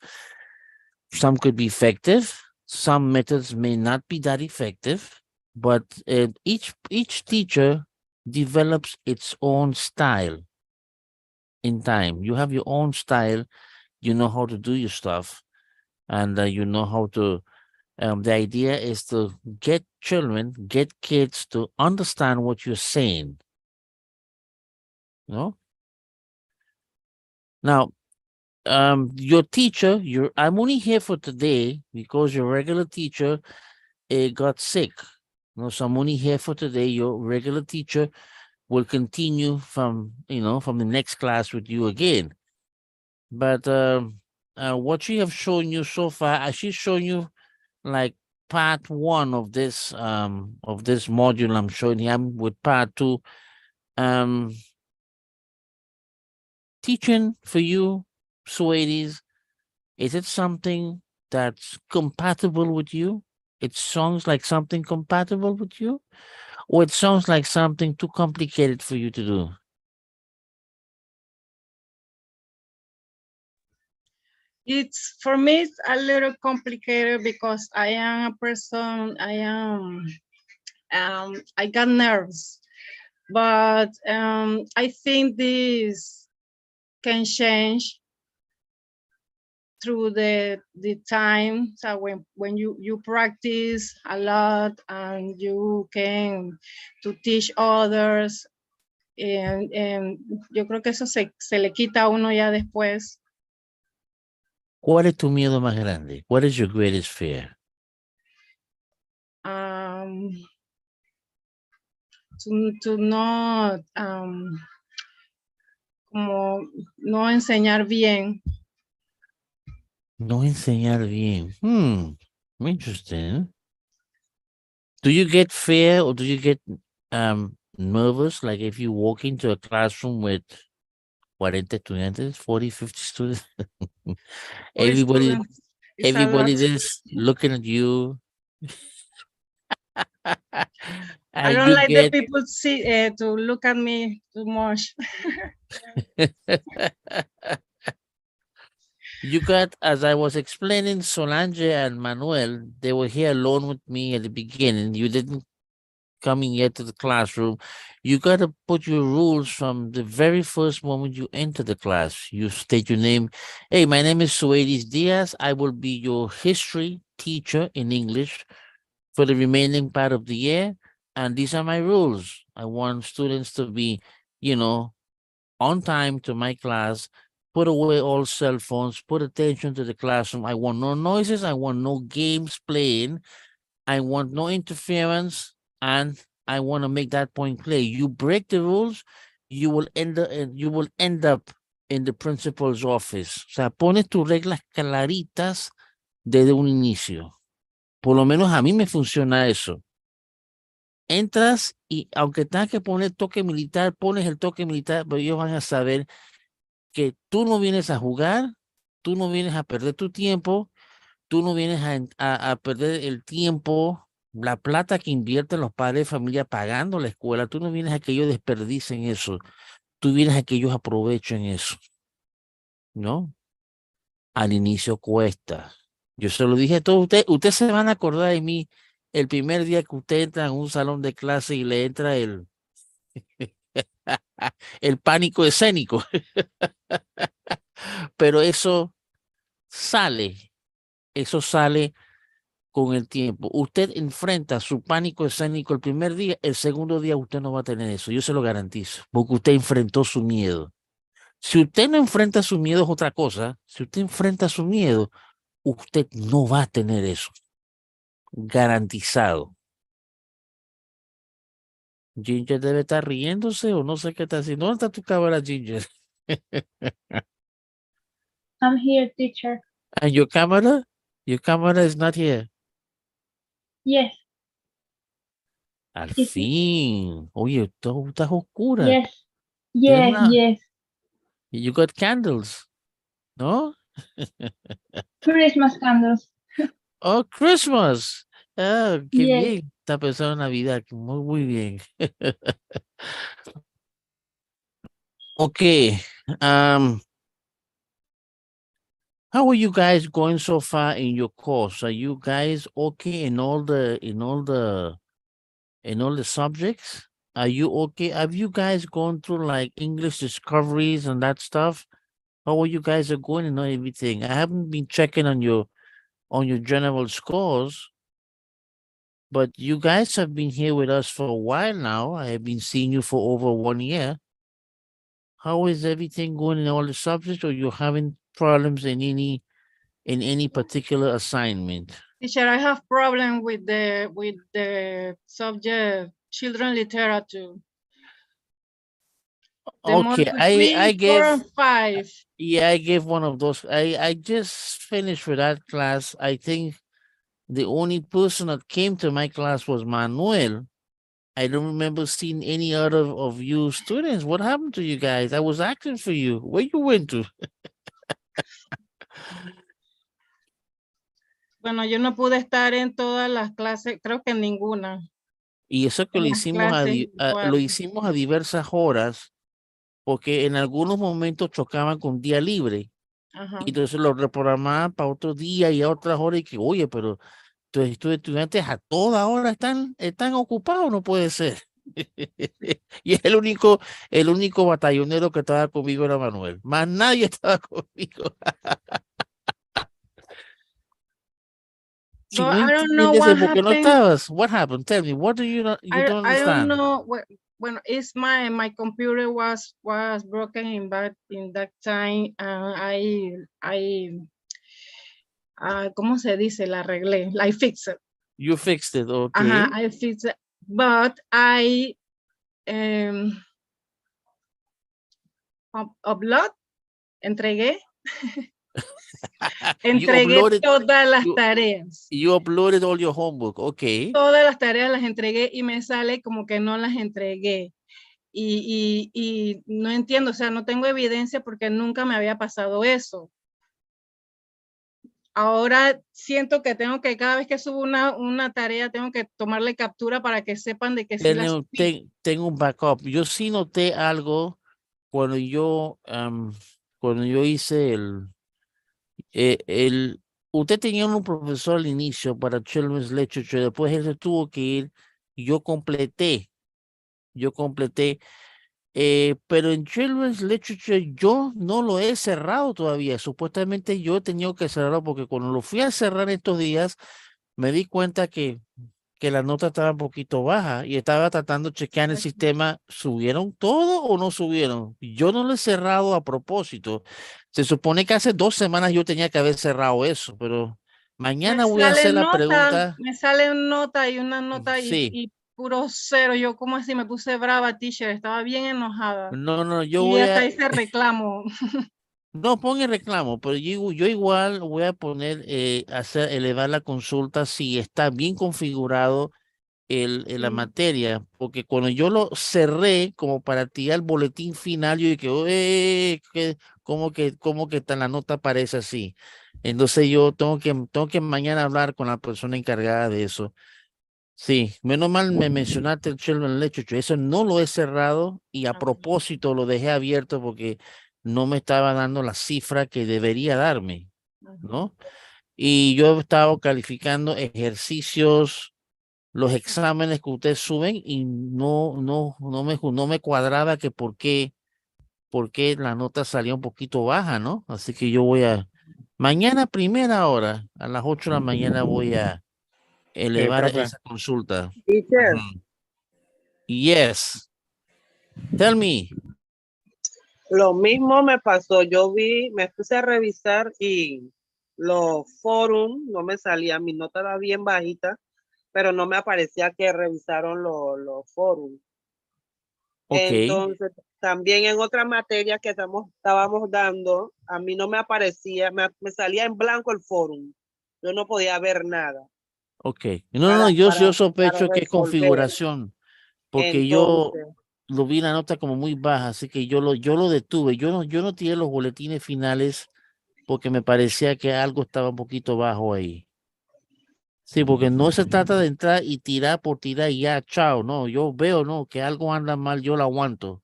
Some could be effective. Some methods may not be that effective, but each teacher develops its own style in time. You have your own style. You know how to do your stuff, and you know how to. The idea is to get kids to understand what you're saying. You know? Now, your teacher, I'm only here for today because your regular teacher got sick. You know, so I'm only here for today. Your regular teacher will continue from the next class with you again. But what she have shown you so far, she's shown you like part 1 of this module I'm showing him with part 2. Teaching for you, Suedes, is it something that's compatible with you? It sounds like something compatible with you? Or it sounds like something too complicated for you to do? it's for me it's a little complicated because I am a person, I got nerves, but I think this can change through the time. So when you practice a lot and you can to teach others, and yo creo que eso se le quita a uno ya después. ¿Cuál es tu miedo más grande? What is your greatest fear? To not como no enseñar bien. No enseñar bien. Interesting. Do you get fear or do you get nervous? Like if you walk into a classroom with 40 estudiantes, 40, 50 students, everybody is looking at you. I don't like the people to look at me too much. You got, as I was explaining, Solange and Manuel, they were here alone with me at the beginning. You didn't come in yet to the classroom. You got to put your rules from the very first moment you enter the class. You state your name. Hey, my name is Suedes Diaz. I will be your history teacher in English for the remaining part of the year. And these are my rules. I want students to be, on time to my class. Put away all cell phones, put attention to the classroom. I want no noises. I want no games playing. I want no interference. And I want to make that point clear. You break the rules, you will end up in the principal's office. O sea, pones tus reglas claritas desde un inicio. Por lo menos a mí me funciona eso. entras y aunque tengas que poner toque militar, pones el toque militar, pero ellos van a saber que tú no vienes a jugar, tú no vienes a perder tu tiempo, tú no vienes a perder el tiempo, la plata que invierten los padres de familia pagando la escuela, tú no vienes a que ellos desperdicien eso, tú vienes a que ellos aprovechen eso, ¿no? Al inicio cuesta. Yo se lo dije a todos ustedes, ustedes se van a acordar de mí el primer día que usted entra en un salón de clase y le entra el pánico escénico, pero eso sale con el tiempo. Usted enfrenta su pánico escénico el primer día, el segundo día usted no va a tener eso, yo se lo garantizo, porque usted enfrentó su miedo. Si usted no enfrenta su miedo es otra cosa, si usted enfrenta su miedo, usted no va a tener eso, garantizado. Ginger debe estar riéndose o no sé qué está haciendo. ¿Dónde está tu cámara, Ginger? I'm here, teacher. And your camera? Your camera is not here. Yes, Al yes, fin. Oye, tú estás oscura. yes, Tienes yes, una... yes. You got candles, ¿no? Christmas candles. Oh, Christmas. Ah, qué Yes. bien. Está pensando en Navidad. Muy, muy bien. Okay. How are you guys going so far in your course? Are you guys okay in all the subjects? Are you okay? Have you guys gone through like English discoveries and that stuff? How are you guys are going and everything? I haven't been checking on your general scores, but you guys have been here with us for a while now. I have been seeing you for over 1 year. How is everything going in all the subjects, or you're having problems in any particular assignment? Teacher, I have problem with the subject children literature. The Okay, module I 3, 4, gave and 5. yeah, I gave one of those. I just finished with that class. I think the only person that came to my class was Manuel. I don't remember seeing any other of you students. What happened to you guys? I was asking for you. Where you went to? Bueno, yo no pude estar en todas las clases, creo que en ninguna. Y eso que En lo las hicimos clases lo igual. hicimos a diversas horas, porque en algunos momentos chocaban con día libre. Ajá. Y entonces lo reprogramaban para otro día y a otras horas. Y que, oye, pero tus estudiantes a toda hora están ocupados, no puede ser. Y el único batallonero que estaba conmigo era Manuel. Más nadie estaba conmigo. Si No, no I don't know entiendes what por qué no happened. estabas, what happened? Tell me, what do you don't I don't understand? know. Bueno, it's my computer was broken in that time, and ¿cómo se dice? La arreglé. I fixed it. You fixed it, okay. Ajá, I fixed it, but I upload, entregué todas las tareas. You uploaded all your homework, okay. Todas las tareas las entregué y me sale como que no las entregué. Y no entiendo, o sea, no tengo evidencia porque nunca me había pasado eso. Ahora siento que tengo que, cada vez que subo una tarea, tengo que tomarle captura para que sepan de que sí la subí. Tengo un backup. Yo sí noté algo cuando yo hice usted tenía un profesor al inicio para Children's Literature, después él se tuvo que ir, y yo completé, pero en Children's Literature yo no lo he cerrado todavía. Supuestamente yo he tenido que cerrarlo porque cuando lo fui a cerrar estos días, me di cuenta que la nota estaba un poquito baja y estaba tratando de chequear en el sistema, ¿subieron todo o no subieron? Yo no lo he cerrado a propósito. Se supone que hace 2 semanas yo tenía que haber cerrado eso, pero mañana voy a hacer la pregunta. Me sale nota y una nota Sí. y puro cero. Yo como así me puse brava, teacher, estaba bien enojada. No, yo y voy hasta a... hice reclamo. No, pon el reclamo, pero yo igual voy a poner, elevar la consulta si está bien configurado la Sí. materia, porque cuando yo lo cerré como para tirar el boletín final, yo dije, ¿cómo que la nota aparece así? Entonces yo tengo que mañana hablar con la persona encargada de eso. Sí, menos mal me mencionaste el children literature. Eso no lo he cerrado y a Ajá. propósito lo dejé abierto porque no me estaba dando la cifra que debería darme, ¿no? Y yo he estado calificando ejercicios, los exámenes que ustedes suben y no me cuadraba que por qué la nota salía un poquito baja, ¿no? Así que yo mañana primera hora, a las 8 de la mañana voy a elevar Profe, esa consulta. Teacher, Ujú. Yes, tell me. lo mismo me pasó. Yo me puse a revisar y los forums no me salían. Mi nota era bien bajita, pero no me aparecía que revisaron los forums. Ok, Entonces, también en otra materia que estábamos dando, a mí no me aparecía, me salía en blanco el forum. Yo no podía ver nada ok. No, yo para sospecho que es resolver. configuración, porque yo Entonces, lo vi la nota como muy baja, así que yo lo detuve. Yo no tiré los boletines finales porque me parecía que algo estaba un poquito bajo ahí. Sí, porque no se trata de entrar y tirar por tirar y ya, chao, no, yo veo, no, que algo anda mal, yo la aguanto,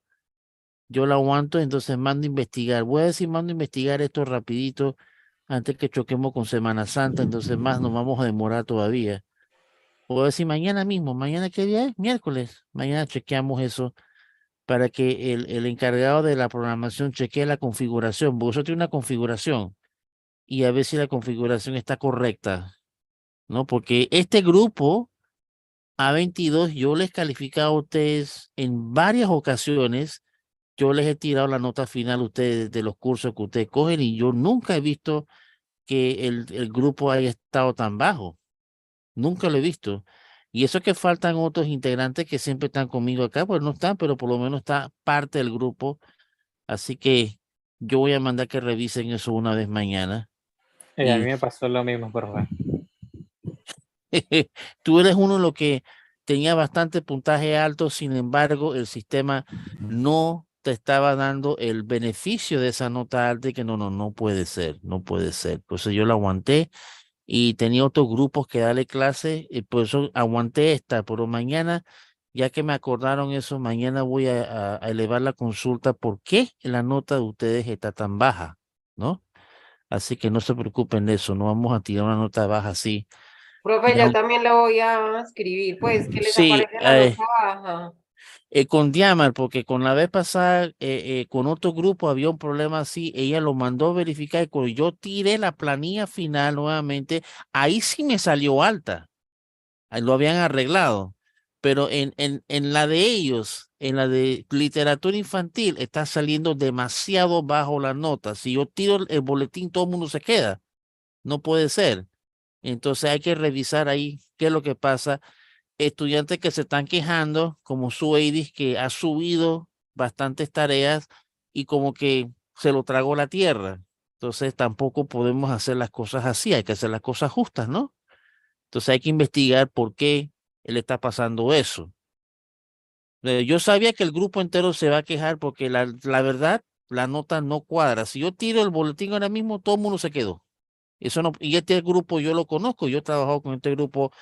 entonces mando a investigar. Voy a decir, mando a investigar esto rapidito antes que choquemos con Semana Santa, entonces más nos vamos a demorar todavía. Voy a decir mañana mismo, mañana qué día es, miércoles, mañana chequeamos eso para que el encargado de la programación chequee la configuración, porque eso tiene una configuración y a ver si la configuración está correcta, ¿no? Porque este grupo A-22 yo les he calificado a ustedes en varias ocasiones, yo les he tirado la nota final a ustedes de los cursos que ustedes cogen y yo nunca he visto que el grupo haya estado tan bajo, nunca lo he visto. Y eso que faltan otros integrantes que siempre están conmigo acá, pues no están, pero por lo menos está parte del grupo. Así que yo voy a mandar que revisen eso una vez mañana. a mí Y me pasó lo mismo, profe. tú eres uno de los que tenía bastante puntaje alto, sin embargo, el sistema no te estaba dando el beneficio de esa nota alta y que no puede ser, no puede ser. Por eso yo la aguanté y tenía otros grupos que darle clase, y por eso aguanté esta, pero mañana, ya que me acordaron eso, mañana voy a elevar la consulta. ¿Por qué la nota de ustedes está tan baja? ¿No? Así que no se preocupen de eso, no vamos a tirar una nota baja así. Profe, Y ya también la voy a escribir, pues que les sí, aparece la nota baja. con Diamar, porque con la vez pasada, con otro grupo había un problema así, ella lo mandó a verificar y cuando yo tiré la planilla final nuevamente, ahí sí me salió alta. Ahí lo habían arreglado. Pero en la de ellos, en la de literatura infantil, está saliendo demasiado bajo la nota. Si yo tiro el boletín, todo el mundo se queda. No puede ser. Entonces hay que revisar ahí qué es lo que pasa. Estudiantes que se están quejando, como su Edis, que ha subido bastantes tareas y como que se lo tragó la tierra. Entonces tampoco podemos hacer las cosas así, hay que hacer las cosas justas, ¿no? Entonces hay que investigar por qué él está pasando eso. Yo sabía que el grupo entero se va a quejar porque la verdad, la nota no cuadra. Si yo tiro el boletín ahora mismo, todo el mundo se quedó. Eso no, y este grupo yo lo conozco, yo he trabajado con este grupo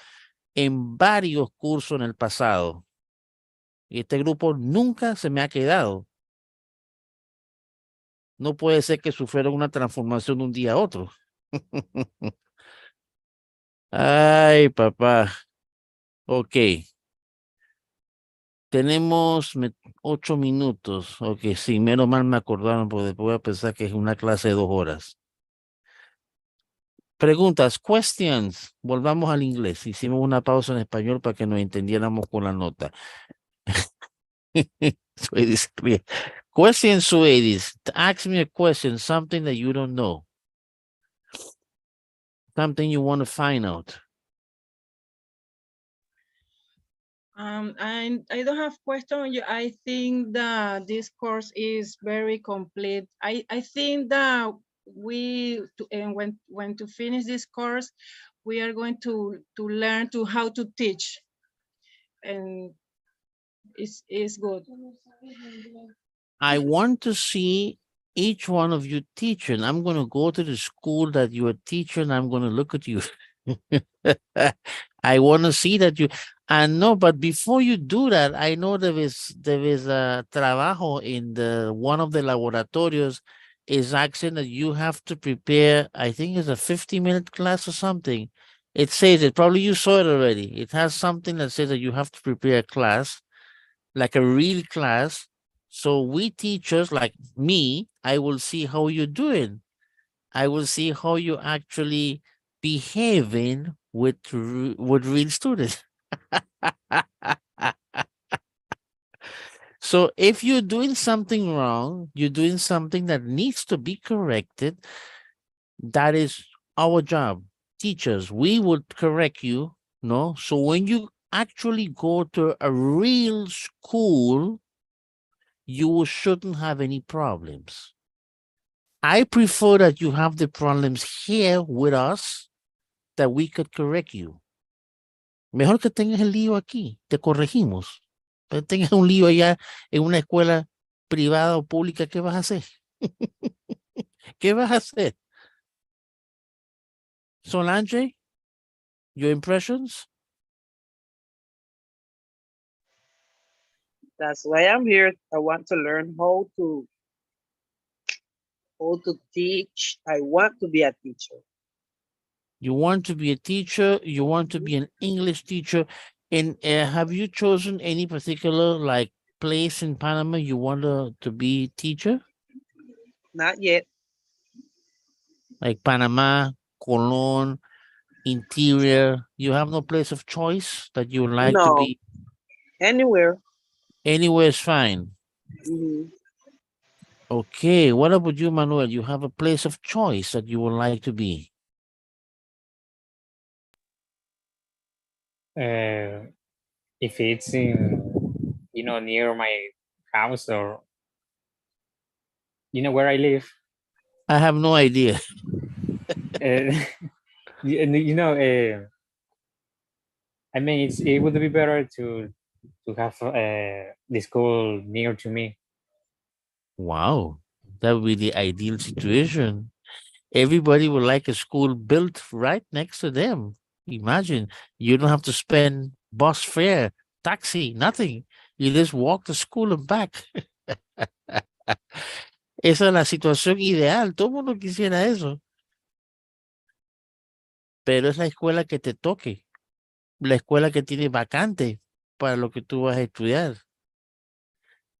en varios cursos en el pasado. Y este grupo nunca se me ha quedado. No puede ser que sufrieron una transformación de un día a otro. Ay, papá. Ok. Tenemos 8 minutos. Ok, sí, menos mal me acordaron porque después voy a pensar que es una clase de 2 horas. Preguntas, questions. Volvamos al inglés. Hicimos una pausa en español para que nos entendiéramos con la nota. Suedis ríe. Question, Suedis. Ask me a question, something that you don't know. Something you want to find out. I don't have question. I think that this course is very complete. I think that when to finish this course, we are going to learn how to teach. and it's good. I want to see each one of you teaching. I'm going to go to the school that you are teaching. I'm going to look at you. I want to see that you, and no, but before you do that, I know there is a trabajo in the one of the laboratorios is asking that you have to prepare, I think it's a 50-minute class or something. It says it, probably you saw it already. It has something that says that you have to prepare a class, like a real class. So we teachers, like me, I will see how you're doing. I will see how you actually behaving with real students. So if you're doing something wrong, you're doing something that needs to be corrected, that is our job. Teachers, we would correct you, no? So when you actually go to a real school, you shouldn't have any problems. I prefer that you have the problems here with us, that we could correct you. Mejor que tengas el lío aquí, te corregimos. Pero tengas un lío allá en una escuela privada o pública, ¿qué vas a hacer? ¿Qué vas a hacer? Solange, your impressions? That's why I'm here. I want to learn how to teach. I want to be a teacher. You want to be a teacher, you want to be an English teacher, and have you chosen any particular like place in Panama you want to be teacher? Not yet. Like Panama, Colón, Interior, you have no place of choice that you would like to No. be? Anywhere. Anywhere is fine. Mhm. Okay, what about you, Manuel? You have a place of choice that you would like to be? If it's in, near my house, or where I live. I have no idea. I mean, it would be better to have the school near to me. Wow, that would be the ideal situation. Everybody would like a school built right next to them. Imagine, you don't have to spend bus fare, taxi, nothing. You just walk to school and back. Esa es la situación ideal. Todo el mundo quisiera eso. Pero es la escuela que te toque. La escuela que tiene vacante para lo que tú vas a estudiar.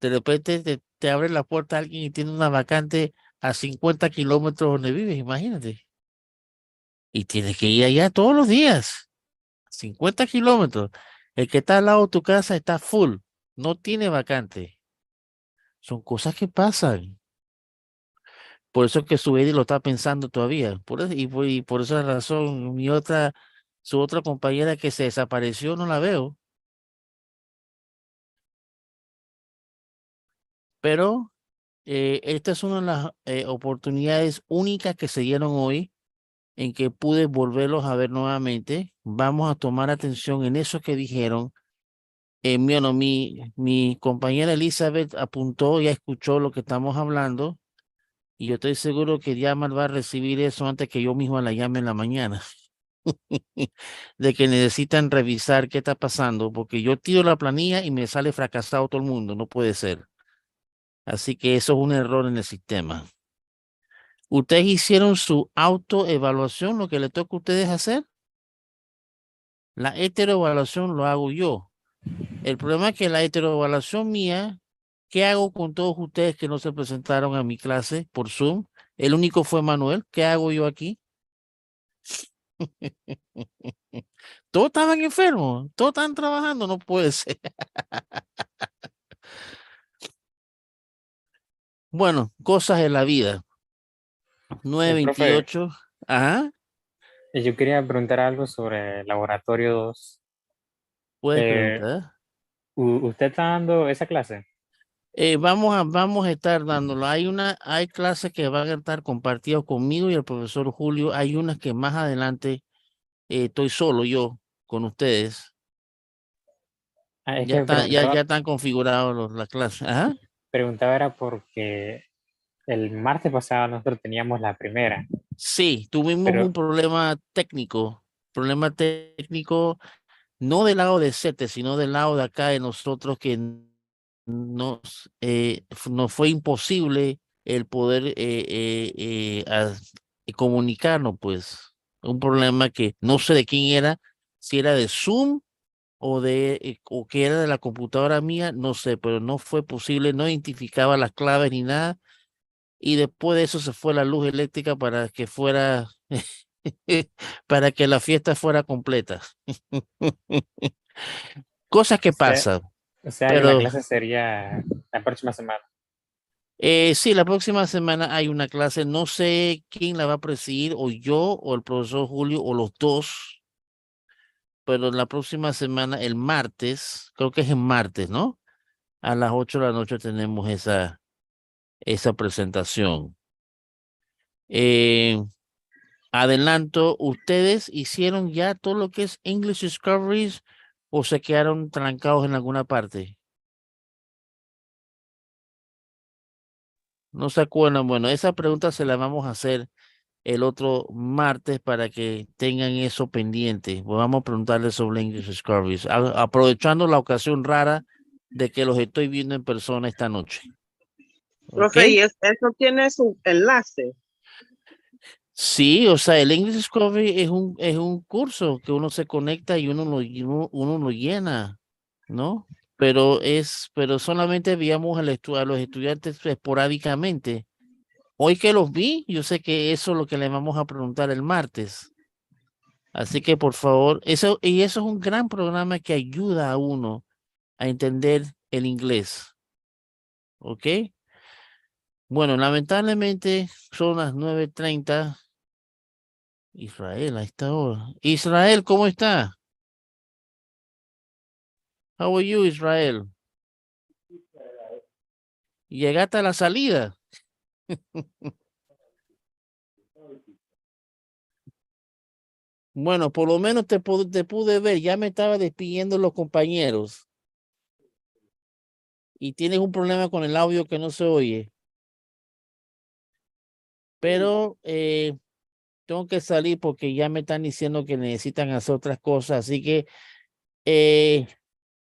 De repente te abre la puerta a alguien y tiene una vacante a 50 kilómetros donde vives, imagínate. Y tienes que ir allá todos los días. 50 kilómetros. El que está al lado de tu casa está full. No tiene vacante. Son cosas que pasan. Por eso es que su Eddie lo está pensando todavía. Y por esa razón, su otra compañera que se desapareció, no la veo. Pero esta es una de las oportunidades únicas que se dieron hoy en que pude volverlos a ver nuevamente. Vamos a tomar atención en eso que dijeron. Mi compañera Elizabeth apuntó y escuchó lo que estamos hablando. Y yo estoy seguro que Yamal va a recibir eso antes que yo mismo la llame en la mañana. De que necesitan revisar qué está pasando, porque yo tiro la planilla y me sale fracasado todo el mundo. No puede ser. Así que eso es un error en el sistema. ¿Ustedes hicieron su autoevaluación, lo que le toca a ustedes hacer? La heteroevaluación lo hago yo. El problema es que la heteroevaluación mía, ¿qué hago con todos ustedes que no se presentaron a mi clase por Zoom? El único fue Manuel. ¿Qué hago yo aquí? Todos estaban enfermos, todos están trabajando, no puede ser. Bueno, cosas de la vida. Profe, 9:28. Ajá. yo quería preguntar algo sobre el laboratorio 2. Puedes preguntar. ¿Usted está dando esa clase? Vamos a estar dándolo. Hay clases que van a estar compartidas conmigo y el profesor Julio. Hay unas que más adelante estoy solo yo con ustedes. Es Ya que está, ya preguntaba, están configurados las clases. Ajá. preguntaba era porque el martes pasado nosotros teníamos la primera, Sí, tuvimos pero un problema técnico, no del lado de CETE, sino del lado de acá de nosotros que nos fue imposible el poder comunicarnos, pues. Un problema que no sé de quién era, si era de Zoom o que era de la computadora mía, no sé, pero no fue posible, no identificaba las claves ni nada. Y después de eso se fue la luz eléctrica para que fuera, para que la fiesta fuera completa. Cosas o que sea, pasan, o sea que la pero clase sería la próxima semana. sí, la próxima semana hay una clase, no sé quién la va a presidir, o yo, o el profesor Julio, o los dos, pero la próxima semana, el martes, creo que es el martes, ¿no? A las 8 de la noche tenemos esa presentación. Eh, Adelanto, ¿ustedes hicieron ya todo lo que es English Discoveries o se quedaron trancados en alguna parte? No se acuerdan. Bueno, esa pregunta se la vamos a hacer el otro martes para que tengan eso pendiente. Pues vamos a preguntarles sobre English Discoveries, aprovechando la ocasión rara de que los estoy viendo en persona esta noche. ¿Ok? Profe, ¿y eso tiene su enlace? Sí, o sea, el English Discovery es un curso que uno se conecta y uno lo llena, ¿no? Pero solamente enviamos a los estudiantes esporádicamente. Hoy que los vi, yo sé que eso es lo que le vamos a preguntar el martes. Así que por favor, eso es un gran programa que ayuda a uno a entender el inglés, ¿ok? Bueno, lamentablemente son las 9:30. Israel, a esta hora. Israel, ¿cómo está? How are you, Israel? ¿Llegaste a la salida? Bueno, por lo menos te pude ver. Ya me estaba despidiendo los compañeros. Y tienes un problema con el audio que no se oye. Pero tengo que salir porque ya me están diciendo que necesitan hacer otras cosas. Así que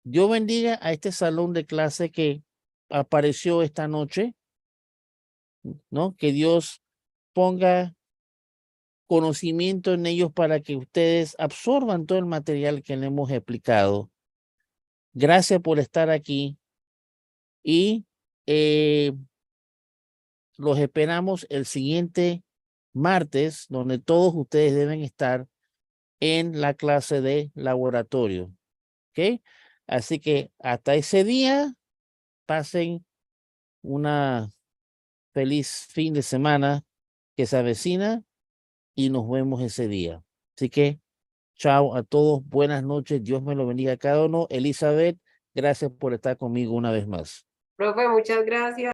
Dios bendiga a este salón de clase que apareció esta noche, ¿no? Que Dios ponga conocimiento en ellos para que ustedes absorban todo el material que le hemos explicado. Gracias por estar aquí y los esperamos el siguiente martes, donde todos ustedes deben estar en la clase de laboratorio. ¿Ok? Así que hasta ese día, pasen una feliz fin de semana que se avecina y nos vemos ese día. Así que chao a todos, buenas noches, Dios me lo bendiga a cada uno. Elizabeth, gracias por estar conmigo una vez más. Profe, muchas gracias.